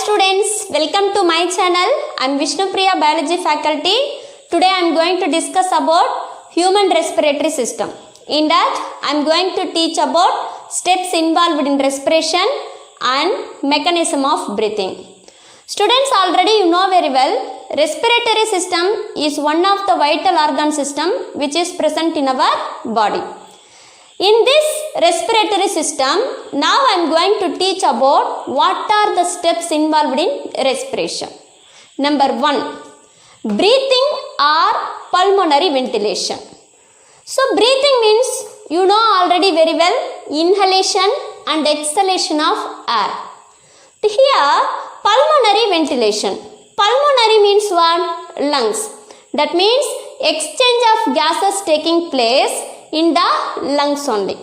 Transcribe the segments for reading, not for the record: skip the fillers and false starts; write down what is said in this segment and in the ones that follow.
students, welcome to my channel. I am Vishnupriya, biology faculty. Today I am going to discuss about human respiratory system. In that I am going to teach about steps involved in respiration and mechanism of breathing. Students, already you know very well, respiratory system is one of the vital organ system which is present in our body. In this respiratory system, now I am going to teach about what are the steps involved in respiration. Number 1, breathing or pulmonary ventilation. So breathing means, you know already very well, inhalation and exhalation of air. Here, pulmonary ventilation. Pulmonary means what? Lungs. That means exchange of gases taking place in the lungs only.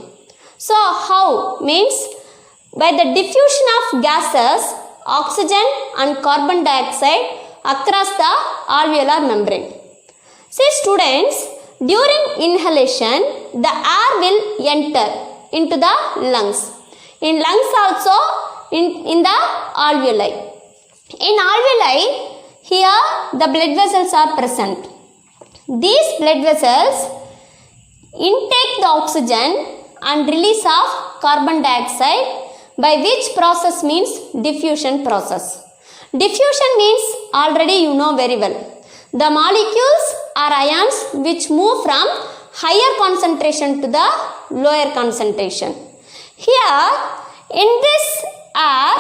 So how? Means by the diffusion of gases, oxygen and carbon dioxide across the alveolar membrane. See students, during inhalation, the air will enter into the lungs. In lungs also, in the alveoli. In alveoli, here the blood vessels are present. These blood vessels intake the oxygen and release of carbon dioxide, by which process means diffusion process. Diffusion means already you know very well. The molecules are ions which move from higher concentration to the lower concentration. Here in this air,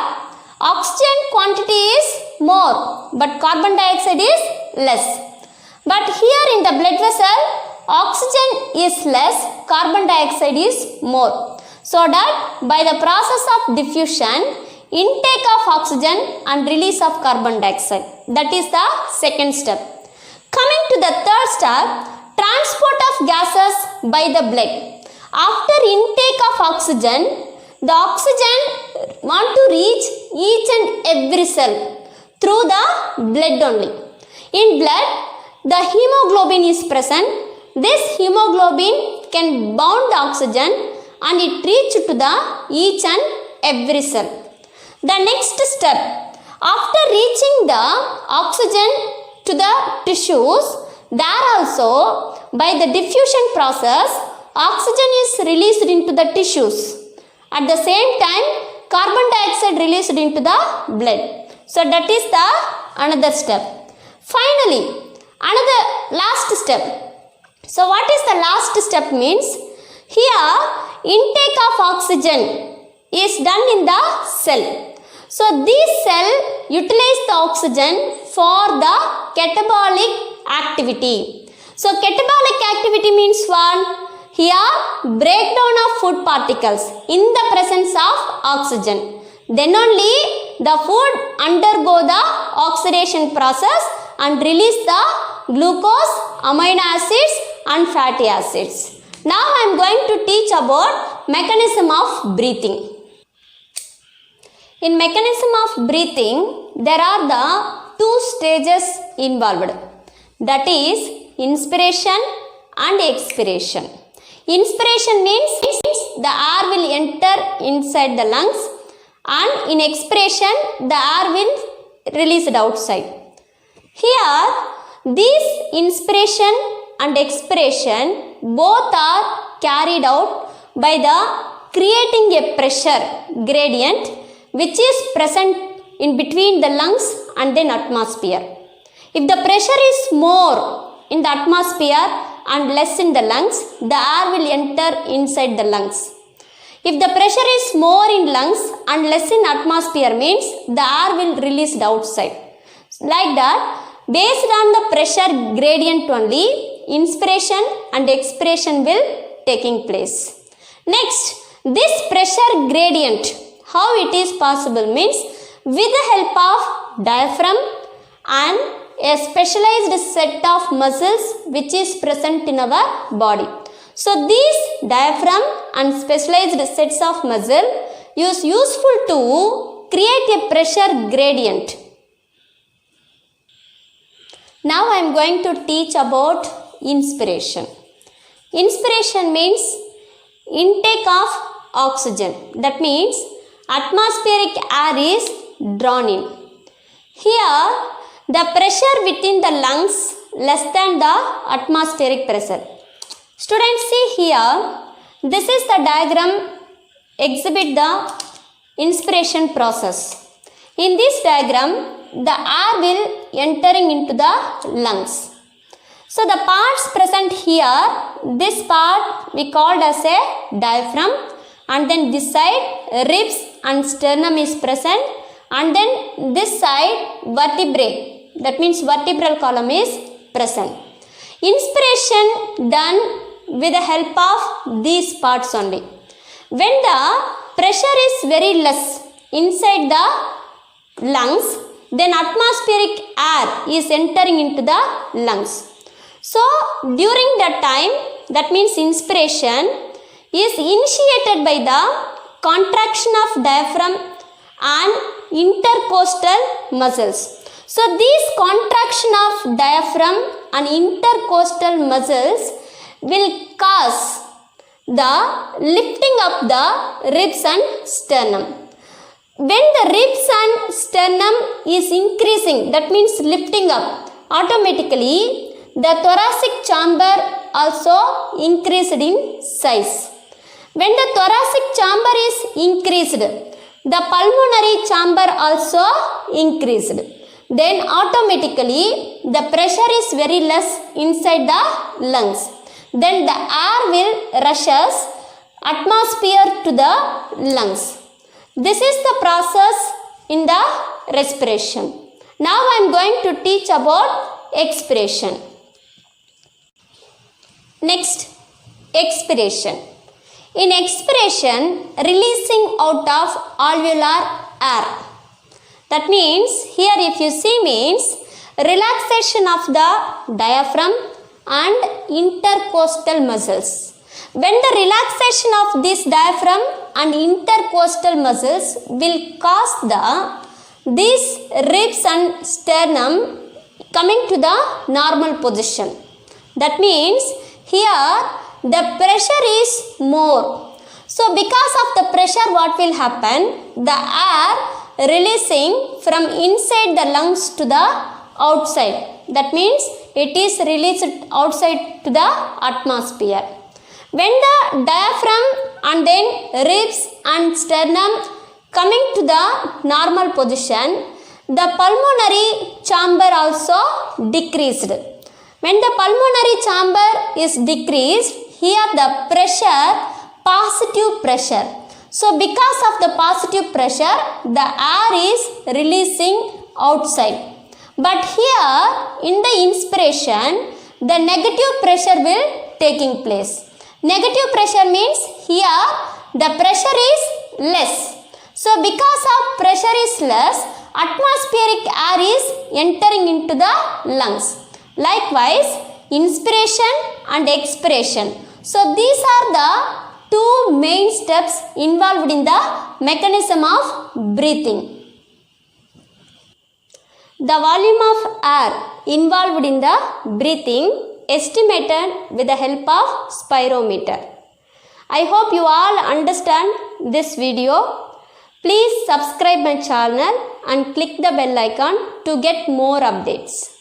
oxygen quantity is more but carbon dioxide is less. But here in the blood vessel, oxygen is less, carbon dioxide is more. So that by the process of diffusion, intake of oxygen and release of carbon dioxide. That is the second step. Coming to the third step, transport of gases by the blood. After intake of oxygen, the oxygen want to reach each and every cell through the blood only. In blood, the hemoglobin is present. This hemoglobin can bound the oxygen and it reach to the each and every cell. The next step, after reaching the oxygen to the tissues, there also by the diffusion process, oxygen is released into the tissues. At the same time, carbon dioxide released into the blood. So that is the another step. Finally, another last step. So what is the last step means? Here intake of oxygen is done in the cell. So this cell utilize the oxygen for the catabolic activity. So catabolic activity means what? Here breakdown of food particles in the presence of oxygen. Then only the food undergo the oxidation process and release the glucose, amino acids and fatty acids. Now I am going to teach about mechanism of breathing. In mechanism of breathing, there are the two stages involved. That is inspiration and expiration. Inspiration means the air will enter inside the lungs, and in expiration the air will release it outside. Here, this inspiration and expiration both are carried out by the creating a pressure gradient which is present in between the lungs and then atmosphere. If the pressure is more in the atmosphere and less in the lungs, the air will enter inside the lungs. If the pressure is more in lungs and less in atmosphere means the air will release it outside. Like that, based on the pressure gradient only, inspiration and expiration will taking place. Next, this pressure gradient, how it is possible means with the help of diaphragm and a specialized set of muscles which is present in our body. So these diaphragm and specialized sets of muscle is useful to create a pressure gradient. Now I am going to teach about inspiration. Inspiration means intake of oxygen. That means atmospheric air is drawn in. Here the pressure within the lungs less than the atmospheric pressure. Students, see here, this is the diagram exhibit the inspiration process. In this diagram, the air will entering into the lungs. So the parts present here, this part we called as a diaphragm, and then this side ribs and sternum is present, and then this side vertebrae, that means vertebral column is present. Inspiration done with the help of these parts only. When the pressure is very less inside the lungs, then atmospheric air is entering into the lungs. So during that time, that means inspiration is initiated by the contraction of diaphragm and intercostal muscles. So these contraction of diaphragm and intercostal muscles will cause the lifting up the ribs and sternum. When the ribs and sternum is increasing, that means lifting up, automatically the thoracic chamber also increased in size. When the thoracic chamber is increased, the pulmonary chamber also increased. Then automatically the pressure is very less inside the lungs. Then the air will rushes atmosphere to the lungs. This is the process in the respiration. Now I am going to teach about expiration. Next, expiration. In expiration, releasing out of alveolar air. That means, here if you see means, relaxation of the diaphragm and intercostal muscles. When the relaxation of this diaphragm and intercostal muscles will cause these ribs and sternum coming to the normal position. That means, here the pressure is more. So because of the pressure, what will happen? The air releasing from inside the lungs to the outside. That means it is released outside to the atmosphere. When the diaphragm and then ribs and sternum coming to the normal position, the pulmonary chamber also decreased. When the pulmonary chamber is decreased, here the pressure, positive pressure. So because of the positive pressure, the air is releasing outside. But here in the inspiration, the negative pressure will taking place. Negative pressure means here the pressure is less. So because of pressure is less, atmospheric air is entering into the lungs. Likewise, inspiration and expiration. So these are the two main steps involved in the mechanism of breathing. The volume of air involved in the breathing estimated with the help of spirometer. I hope you all understand this video. Please subscribe my channel and click the bell icon to get more updates.